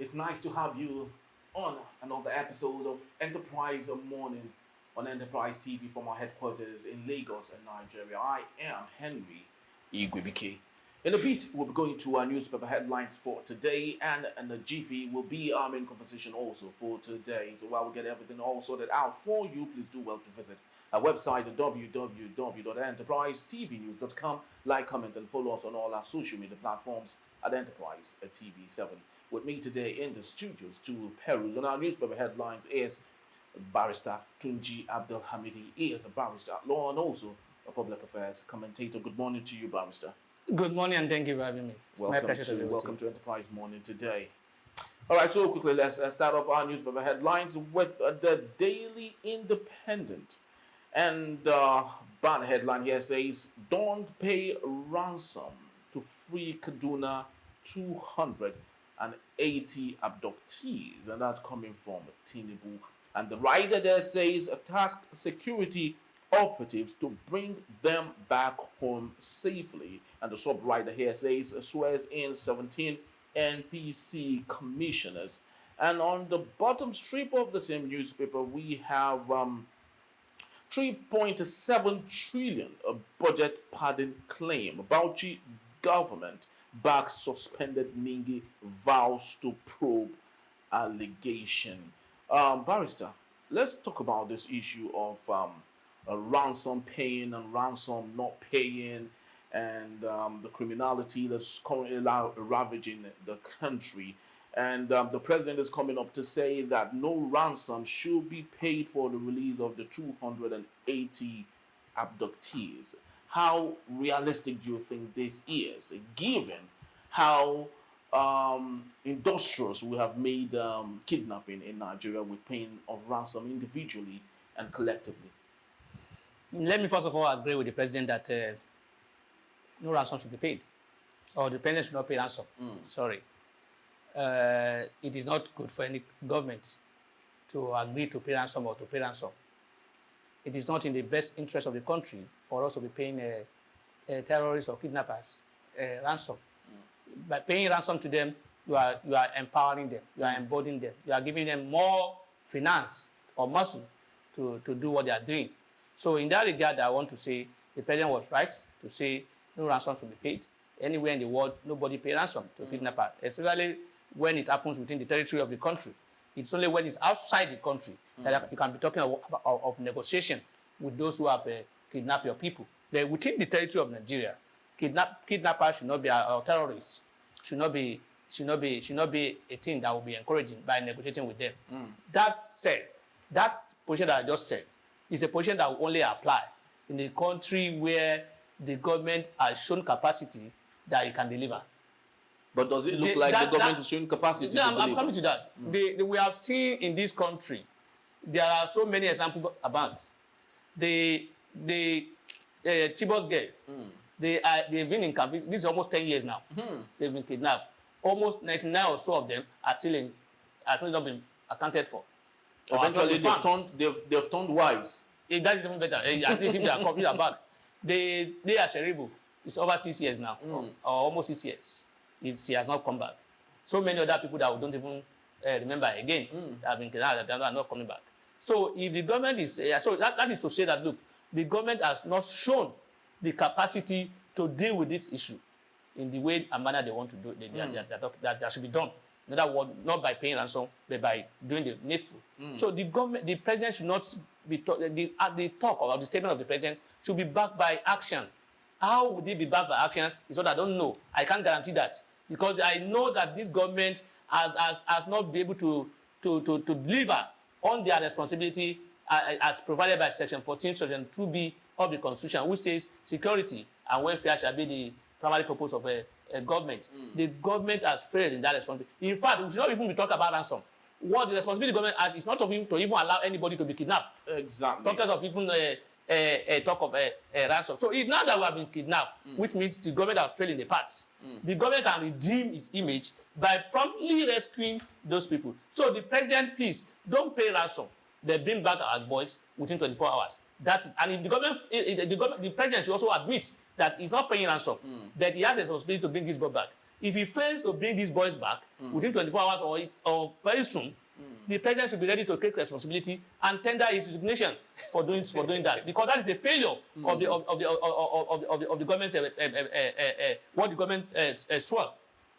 It's nice to have you on another episode of Enterprise Morning on Enterprise TV from our headquarters in Lagos and Nigeria. I am Henry Igwebike. In a bit, we'll be going to our newspaper headlines for today, and the GV will be our main conversation also for today. So while we get everything all sorted out for you, please do well to visit our website at www.enterprisetvnews.com. Like, comment, and follow us on all our social media platforms at Enterprise TV7. With me today in the studios to peruse on our newspaper headlines is Barrister Tunji Abdul Hamidi. He is a barrister at law and also a public affairs commentator. Good morning to you, Barrister. Good morning and thank you for having me. It's my pleasure to be with you. Welcome to Enterprise Morning today. All right, so quickly, let's start off our newspaper headlines with the Daily Independent. And bad headline here says, "Don't pay ransom to free Kaduna 280 abductees." And that's coming from Tinubu. And the writer there says, task security operatives to bring them back home safely. And the sub-writer here says, swears in 17 NPC commissioners. And on the bottom strip of the same newspaper, we have 3.7 trillion budget padding claim. Bauchi government backs suspended Ningi, vows to probe allegation. Barrister, let's talk about this issue of ransom paying and ransom not paying, and the criminality that's currently ravaging the country. And the president is coming up to say that no ransom should be paid for the release of the 280 abductees. How realistic do you think this is, given how industrious we have made kidnapping in Nigeria with paying of ransom individually and collectively? Let me first of all agree with the president that no ransom should be paid, or the president should not pay ransom. Sorry. It is not good for any government to agree to pay ransom or to pay ransom. It is not in the best interest of the country for us to be paying terrorists or kidnappers ransom. By paying ransom to them, you are empowering them, you are embodying them, you are giving them more finance or muscle to do what they are doing. So in that regard, I want to say the president was right to say no ransom should be paid. Anywhere in the world, nobody pay ransom to kidnapper, especially when it happens within the territory of the country. It's only when it's outside the country that you can be talking of negotiation with those who have kidnapped your people. But within the territory of Nigeria, kidnappers should not be, or terrorists should not be a thing that will be encouraging by negotiating with them. That said, that position that I just said is a position that will only apply in a country where the government has shown capacity that it can deliver. But does it look like the government is showing capacity to deliver? I'm coming to that. We have seen in this country, there are so many examples about the Chibos girl. They've been in camp. This is almost 10 years now. They've been kidnapped. Almost 99 or so of them are still not been accounted for. Eventually, they've turned wives. That is even better. At least if they are copied back. They are Sheribu. It's over 6 years now, or almost 6 years. He has not come back. So many other people that we don't even remember again have been kidnapped that are not coming back. So if the government is, so that is to say that, look, the government has not shown the capacity to deal with this issue in the way and manner they want to do that should be done. In other words, not by paying ransom, but by doing the needful. So the president should not be the talk or the statement of the president should be backed by action. How would it be backed by action? Is what I don't know. I can't guarantee that, because I know that this government has not been able to deliver on their responsibility as provided by Section 14, Section 2B of the Constitution, which says security and welfare shall be the primary purpose of a government. The government has failed in that responsibility. In fact, we should not even be talking about ransom. What the responsibility the government has is not to even allow anybody to be kidnapped. Exactly. Talkers of even talk of ransom. So if now that we have been kidnapped, which means the government has failed in the past, the government can redeem its image by promptly rescuing those people. So the president, please, don't pay ransom. They bring back our boys within 24 hours. That's it. And if the government, the president should also admit that he's not paying ransom, that he has a responsibility to bring this boy back. If he fails to bring these boys back within 24 hours or very soon, the president should be ready to take responsibility and tender his resignation for doing that, because that is a failure of the government's what the government swore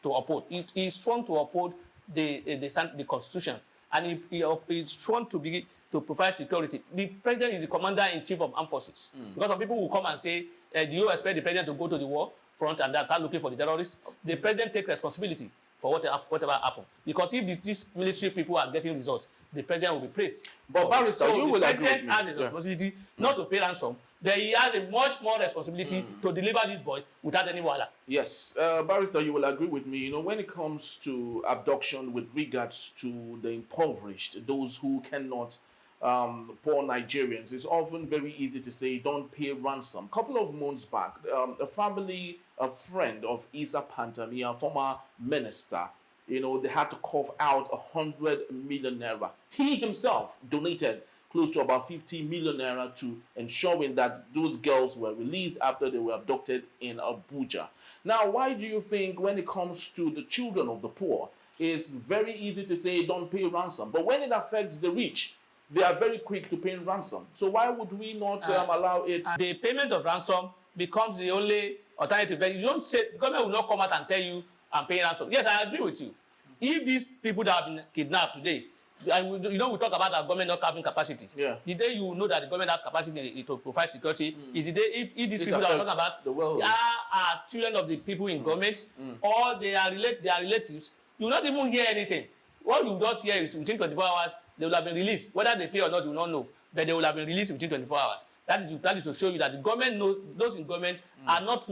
to uphold. He's sworn to uphold the constitution, and he's sworn to provide security. The president is the commander-in-chief of armed forces. Because some people will come and say, do you expect the president to go to the war front and start looking for the terrorists? The president take responsibility for whatever happened. Because if these military people are getting results, the president will be praised. But Barrister, so you will the agree with president me. has a responsibility not to pay ransom, but he has a much more responsibility to deliver these boys without any wahala. Yes, Barrister, you will agree with me. You know, when it comes to abduction with regards to the impoverished, those who cannot, poor Nigerians, it's often very easy to say, don't pay ransom. A couple of months back, a friend of Isa Pantami, a former minister, you know, they had to cough out 100 million naira. He himself donated close to about 50 million naira to ensuring that those girls were released after they were abducted in Abuja. Now, why do you think when it comes to the children of the poor, it's very easy to say don't pay ransom, but when it affects the rich, they are very quick to pay ransom? So why would we not allow it? The payment of ransom becomes the only alternative. But you don't say, the government will not come out and tell you I'm paying ransom. Yes, I agree with you. If these people that have been kidnapped today, and we talk about our government not having capacity. Yeah. The day you know that the government has capacity to provide security is the day if these people that we're talking about the world. are children of the people in government or they are relatives, you will not even hear anything. What you just hear is within 24 hours they will have been released. Whether they pay or not, you will not know, but they will have been released within 24 hours. That is to show you that the government knows, those in government are not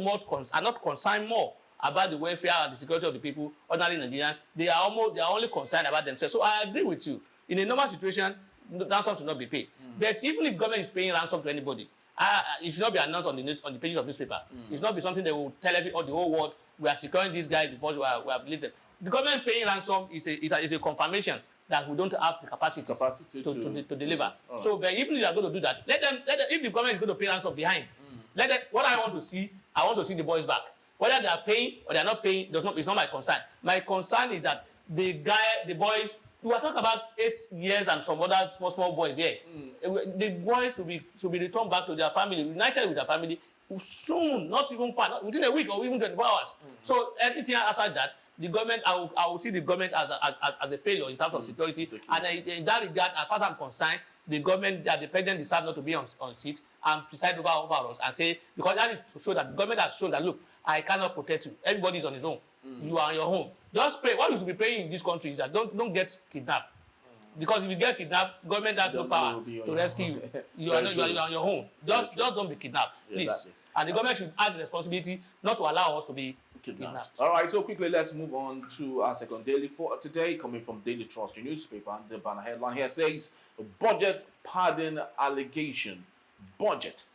concerned more about the welfare and the security of the people, ordinary Nigerians. They are only concerned about themselves. So I agree with you. In a normal situation, ransom should not be paid. But even if government is paying ransom to anybody, it should not be announced on the pages of newspaper. It should not be something they will tell the whole world, we are securing this guy because we have released them. The government paying ransom is a confirmation that we don't have the capacity to deliver. So, but even if they are going to do that, let them. If the government is going to pay ransom behind, let them. What I want to see the boys back. Whether they are paying or they are not paying it's not my concern. My concern is that the boys, we are talking about 8 years and some other small boys here. The boys should be returned back to their family, united with their family soon, not even far, within a week or even 24 hours. So anything outside that, the government, I will see the government as a failure in terms of security. And in that regard, as far as I'm concerned, the government, the president deserves not to be on seat and preside over us and say, because that is to show that the government has shown that, look, I cannot protect you. Everybody is on his own. You are on your own. Just pray. What you should be praying in this country is that don't get kidnapped. Because if you get kidnapped, government has no power to rescue you. You are on your own. Just don't be kidnapped, please. Exactly. And the government should have the responsibility not to allow us to be kidnapped. All right, so quickly let's move on to our second daily for today, coming from Daily Trust newspaper. And the banner headline here says, budget pardon allegation. Budget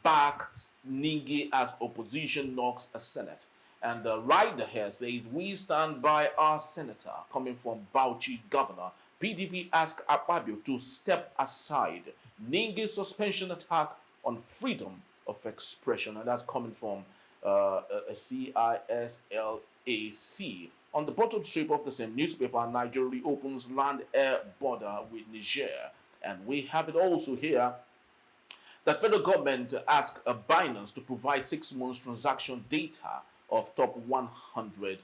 backs Ningi as opposition knocks a Senate. And the rider here says, we stand by our senator. Coming from Bauchi governor, PDP ask Akpabio to step aside. Ningi suspension attack on freedom of expression. And that's coming from a CISLAC. On the bottom strip of the same newspaper, Nigeria reopens land-air border with Niger. And we have it also here that federal government asked Binance to provide 6 months transaction data of top 100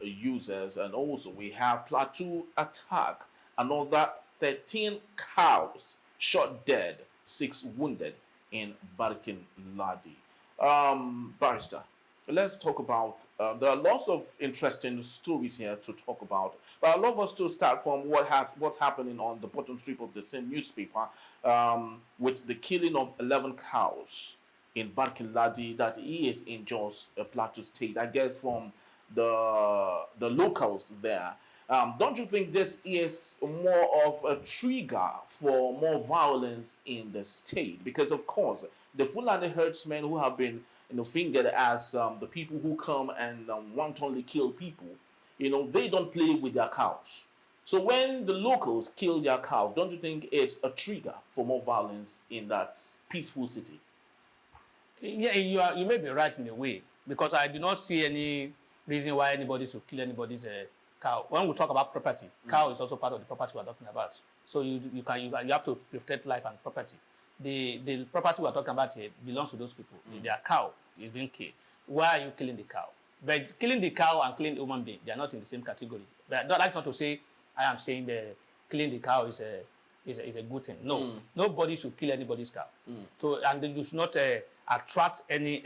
users. And also we have Plateau attack, another 13 cows shot dead, 6 wounded in Barkin Ladi. Barrister, let's talk about, there are lots of interesting stories here to talk about, but I'd love us to start from what's happening on the bottom strip of the same newspaper, with the killing of 11 cows in Barkin Ladi, that is in Jos Plateau State, I guess from the locals there. Don't you think this is more of a trigger for more violence in the state? Because of course, the Fulani herdsmen who have been fingered as the people who come and wantonly kill people, they don't play with their cows. So when the locals kill their cows, don't you think it's a trigger for more violence in that peaceful city? Yeah, you may be right in a way, because I do not see any reason why anybody should kill anybody's cow. When we talk about property, cow is also part of the property we're talking about. So you have to protect life and property. The property we're talking about here belongs to those people. Their cow is being killed. Why are you killing the cow? But killing the cow and killing the human being, they are not in the same category. But that's not to say I am saying killing the cow is a good thing. No, nobody should kill anybody's cow. So and you should not attract any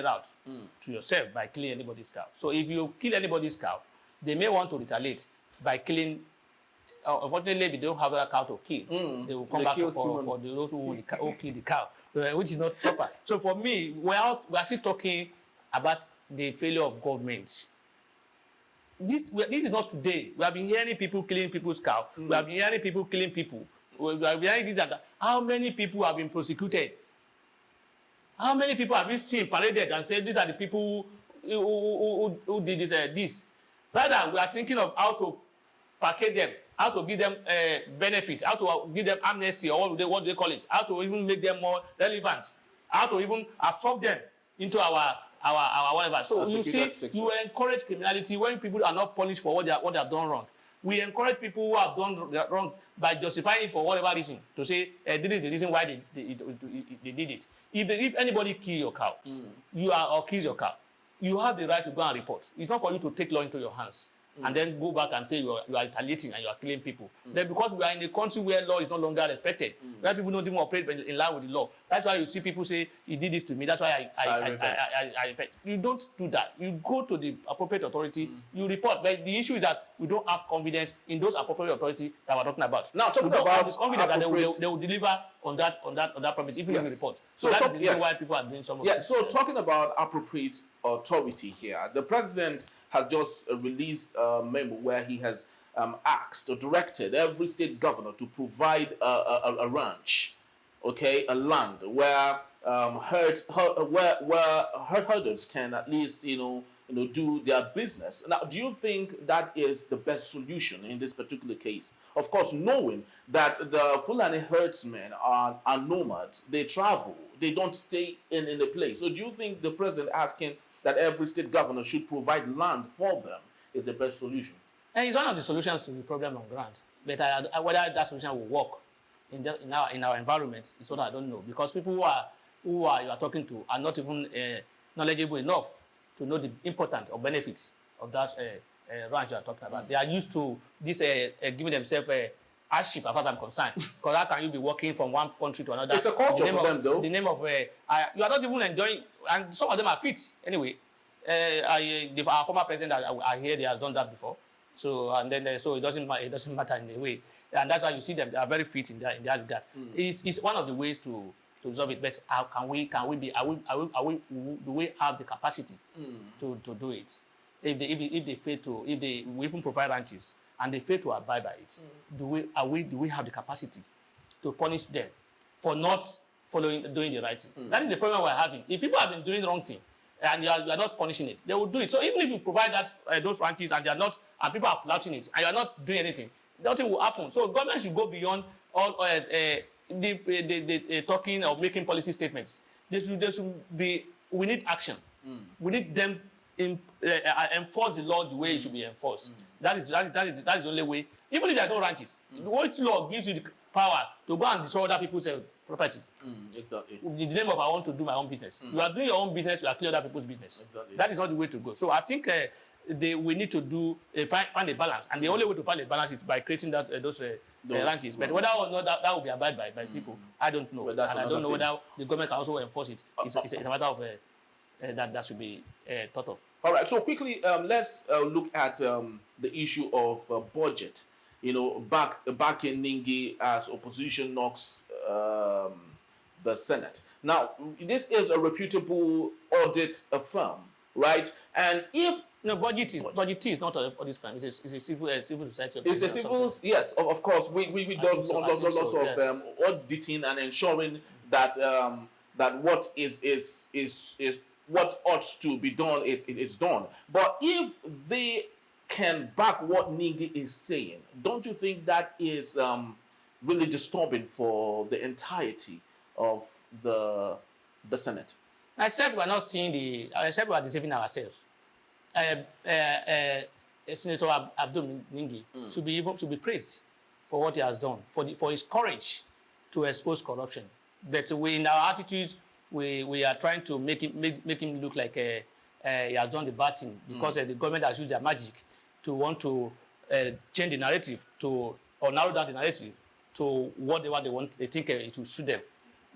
route to yourself by killing anybody's cow. So if you kill anybody's cow, they may want to retaliate by killing. Unfortunately, if they don't have a cow to kill, they will come back for those who kill the cow, which is not proper. So for me, we are still talking about the failure of government. This is not today. We have been hearing people killing people's cow. We have been hearing people killing people. We have been hearing this and that. How many people have been prosecuted? How many people have you seen paraded and said these are the people who did this? Rather, we are thinking of how to package them, how to give them benefits, how to give them amnesty, or what they call it, how to even make them more relevant, how to even absorb them into our whatever. So you see, you encourage criminality when people are not punished for what they have done wrong. We encourage people who have done wrong by justifying it for whatever reason, to say this is the reason why they did it. If anybody kill your cow, or kills your cow, you have the right to go and report. It's not for you to take law into your hands and then go back and say you are retaliating and you are killing people. Then because we are in a country where law is no longer respected, where people don't even operate in line with the law. That's why you see people say, he did this to me, that's why I you don't do that. You go to the appropriate authority, you report. But the issue is that we don't have confidence in those appropriate authority that we're talking about. Now, talking about this confidence that they will deliver on that promise, if you report. So that's the reason why people are doing some of this. So talking about appropriate authority here, the president has just released a memo where he has asked or directed every state governor to provide a ranch, a land where herders can at least do their business. Now, do you think that is the best solution in this particular case? Of course, knowing that the Fulani herdsmen are nomads, they travel, they don't stay in a place. So do you think the president asking that every state governor should provide land for them is the best solution? And it's one of the solutions to the problem on ground. But whether that solution will work in our environment is what I don't know. Because people who you are talking to are not even knowledgeable enough to know the importance or benefits of that ranch you are talking about. They are used to this giving themselves hardship, as far as I'm concerned. Because how can you be working from one country to another? It's a culture for them, though. The name of you are not even enjoying, and some of them are fit anyway. Our former president, I hear, they has done that before. So so it doesn't matter in a way, and that's why you see them. They are very fit in that regard. It's one of the ways to resolve it. But how can we do we have the capacity to do it? If they fail to, we even provide ranches and they fail to abide by it, do we have the capacity to punish them for not doing the right thing? That is the problem we're having. If people have been doing the wrong thing and you are not punishing it, they will do it. So even if you provide that those ranches and they are not, and people are flouting it and you are not doing anything, nothing will happen. So government should go beyond all the talking or making policy statements. They should be. We need action. We need them enforce the law the way it should be enforced. That is the only way. Even if there are no ranches, what law gives you the power to go and destroy other people's property? Exactly. The name of I want to do my own business. You are doing your own business. You are killing other people's business. Exactly. That is not the way to go. So I think we need to find a balance, and the only way to find a balance is by creating those ranches. But whether or not that will be abided by people, I don't know. And I don't know whether the government can also enforce it. It's a matter of that should be thought of. All right. So quickly, let's look at the issue of budget. Back in Ningi as opposition knocks the Senate. Now, this is a reputable audit firm, right? And if budget is not an audit firm. It's a civil society. It's a civil, yes, of course. We do lots of auditing and ensuring that that what is what ought to be done it's done. But if they can back what Ningi is saying, don't you think that is really disturbing for the entirety of the Senate? I said we're not seeing I said we're deceiving ourselves. Senator Abdul Ningi should be praised for what he has done, for his courage to expose corruption. But in our attitude, we are trying to make him look like he has done the bad thing because the government has used their magic to want to change the narrative or narrow down the narrative to what they want. They think it will suit them.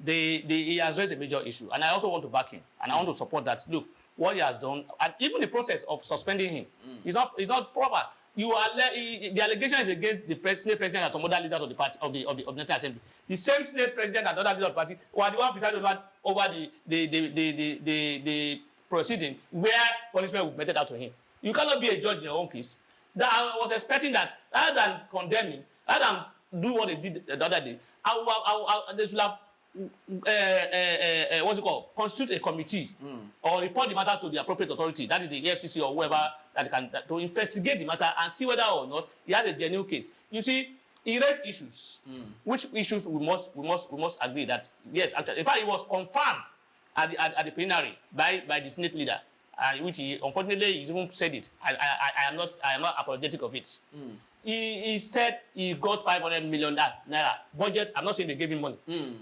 He has raised a major issue, and I also want to back him, and I want to support that. Look, what he has done, and even the process of suspending him, is not proper. The allegation is against the Senate president and some other leaders of the party of the National Assembly. The same Senate president and other leaders of the party were the one presiding over the proceeding where punishment was meted out to him. You cannot be a judge in your own case. That I was expecting that rather than condemning, rather than do what they did the other day, they should have what's it called? Constitute a committee or report the matter to the appropriate authority, that is the EFCC or whoever that can to investigate the matter and see whether or not he has a genuine case. You see, he raised issues. Which issues we must agree that yes, actually, in fact, it was confirmed at the plenary by the Senate leader, which he unfortunately he even said it. I am not apologetic of it. He said he got 500 million naira budget. I'm not saying they gave him money,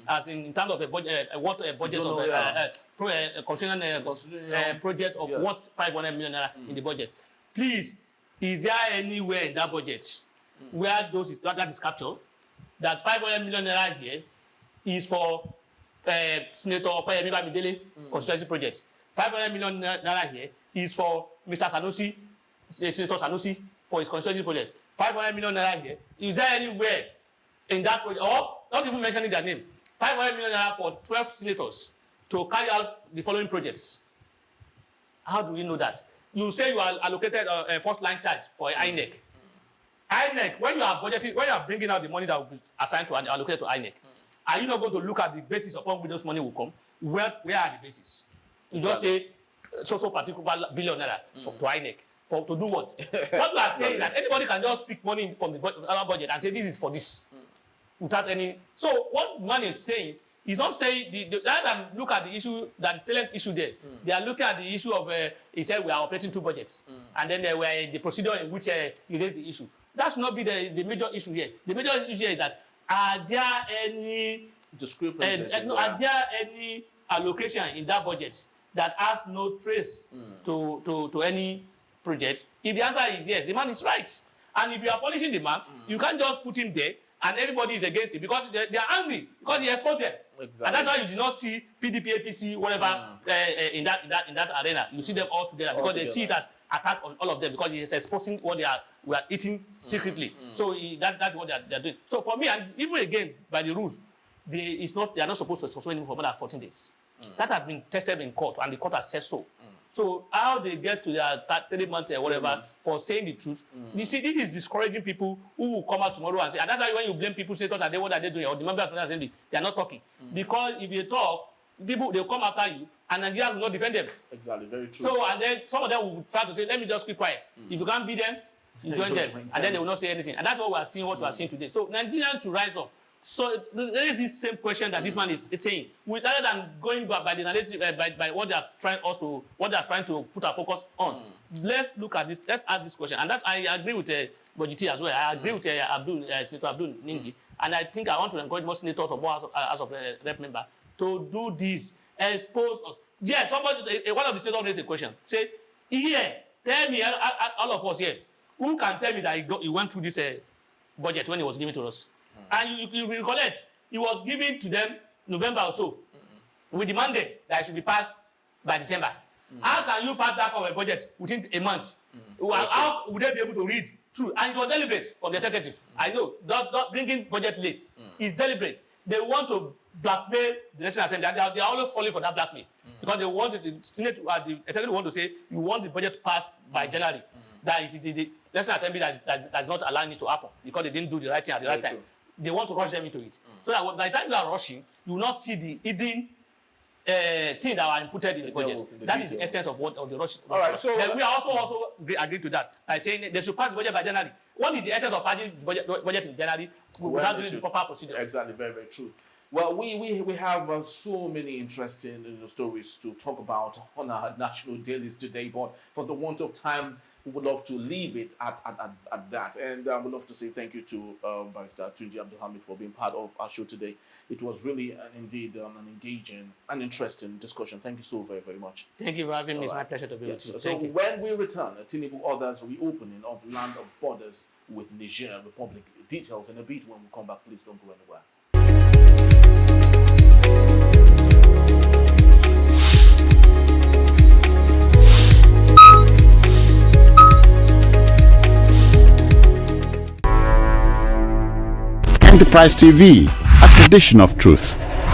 as in terms of a budget, budget of construction project of what 500 million naira in the budget. Please, is there anywhere in that budget where that is captured that 500 million naira here is for Senator Opeyemi Bamidele constituency project? 500 million naira here is for Mr. Sanusi, Senator Sanusi for his constituency project. 500 million naira here. Is there anywhere in that project, or not even mentioning their name, 500 million naira for 12 senators to carry out the following projects? How do we know that? You say you are allocated a first line charge for INEC. INEC, when you are budgeting, when you are bringing out the money that will be assigned to allocated to INEC, are you not going to look at the basis upon which those money will come? Where are the bases? You just say so particular billion naira to INEC. To do what? What we are saying is that anybody can just pick money from the budget and say this is for this, without any. So what man is saying, he's not saying rather than look at the issue, that the salient issue there. They are looking at the issue of he said we are operating two budgets, and then there were the procedure in which he raised the issue. That should not be the major issue here. The major issue here is that are there any discrepancies? Are there any allocation in that budget that has no trace to any project? If the answer is yes, the man is right. And if you are punishing the man, you can't just put him there and everybody is against him because they are angry because he exposed them. Exactly. And that's why you do not see PDP, APC, whatever in that arena. You see them all together because they see it as attack on all of them because he is exposing what we are eating secretly. So that's what they are doing. So for me, and even again by the rules, they are not supposed to suspend him for more than 14 days. That has been tested in court and the court has said so. So how they get to their 3 months or whatever for saying the truth, you see, this is discouraging people who will come out tomorrow and say, and that's why when you blame people, say, what are they doing? Or the member of the National Assembly, they are not talking. Because if you talk, people, they'll come after you, and Nigerians will not defend them. Exactly, very true. So, and then some of them will try to say, let me just keep quiet. If you can't beat them, you join them. And then they will not say anything. And that's what we are seeing, we are seeing today. So Nigerians should rise up. So there is this same question that this man is saying, rather than going by the narrative, by what they are trying to put our focus on. Let's look at this. Let's ask this question, and that I agree with Bojiti as well. I agree with Senator Abdul Ningi, and I think I want to encourage more senators or more as of rep member to do this, expose us. Yes, somebody, one of the senators raised a question. Say, here, tell me, all of us here, who can tell me that he went through this budget when he was given to us? And you recollect, he was given to them November or so, with the mandate that it should be passed by December. How can you pass that kind of budget within a month? How would they be able to read through? And it was deliberate from the executive. I know, not bringing budget late is deliberate. They want to blackmail the National Assembly. They are always falling for that blackmail because they want the executive want to say you want the budget to pass by January. That is the National Assembly that's not allowing it to happen because they didn't do the right thing at the right time. They want to rush them into it. So that by the time you are rushing, you will not see the hidden thing that are inputted in the budget. That is the essence of the rush. All right. So then we are also agree to that by saying they should pass the budget by January. What is the essence of passing the budget in January without doing the proper procedure? Exactly. Very, very true. Well, we have so many interesting stories to talk about on our national dailies today, but for the want of time, we would love to leave it at that. And I would love to say thank you to Barrister Tunji Abdulhamid for being part of our show today. It was really indeed an engaging and interesting discussion. Thank you so very, very much. Thank you for having me. All It's my right. pleasure to be Yes. with you. So Thank you. when we return, Tinubu orders reopening of land of borders with Niger Republic. Details in a bit when we come back. Please don't go anywhere. Enterprise TV, a tradition of truth.